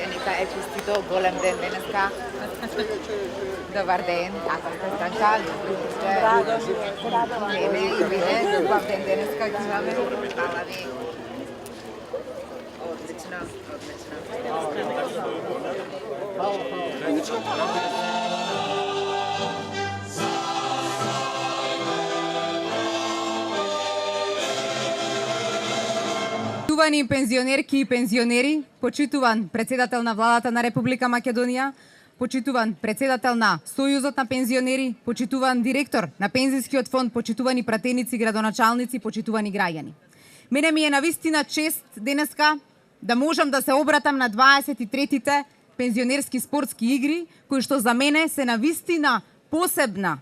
Еника е честито голем ден денеска. Добар ден, како сте Станка? Мене и вие, убав ден денеска ќе имаме. Хвала ви. Одлично, Почитувани пензионерки и пензионери, почитуван председател на владата на Република Македонија, почитуван председател на Сојузот на пензионери, почитуван директор на Пензискиот фонд, почитувани пратеници, градоначалници, почитувани граѓани. Мене ми е навистина чест денеска да можам да се обратам на 23-тите пензионерски спортски игри, кои што за мене се навистина посебна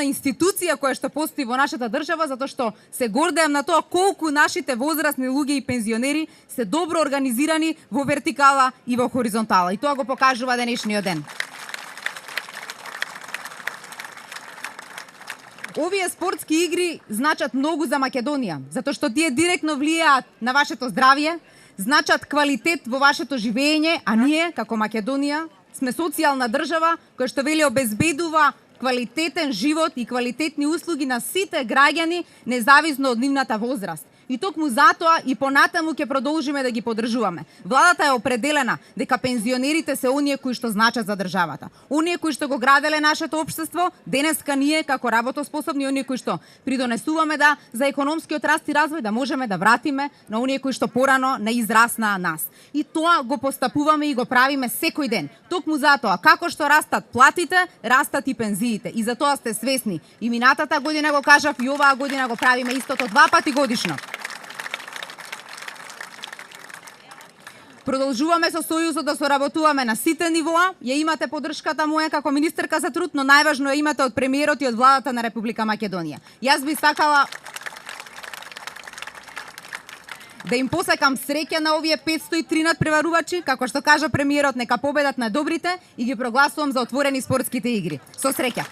институција која што постои во нашата држава, затоа што се гордеам на тоа колку нашите возрастни луѓе и пензионери се добро организирани во вертикала и во хоризонтала. И тоа го покажува денешниот ден. Овие спортски игри значат многу за Македонија, затоа што тие директно влијаат на вашето здравје, значат квалитет во вашето живење, а ние, како Македонија, сме социјална држава која што вели обезбедува квалитетен живот и квалитетни услуги на сите граѓани, независно од нивната возраст. И токму затоа и понатаму ќе продолжиме да ги поддржуваме. Владата е определена дека пензионерите се оние кои што значат за државата. Оние кои што го граделе нашето општество, денеска ние како работоспособни, оние кои што придонесуваме за економскиот раст и развој, да можеме да вратиме на оние кои што порано не израснаа нас. И тоа го постапуваме и го правиме секој ден. Токму затоа, како што растат платите, растат и пензиите. И за тоа сте свесни. И минатата година го кажав, и оваа година го правиме истото 2 пати годишно. Продолжуваме со Сојузот да соработуваме на сите нивоа. Ја имате поддршката моја како министерка за труд, но најважно ја имате од премиерот и од владата на Република Македонија. Јас би сакала да им посекам среќа на овие 503 надпреварувачи, како што кажа премиерот, нека победат на добрите, и ги прогласувам за отворени спортските игри. Со среќа!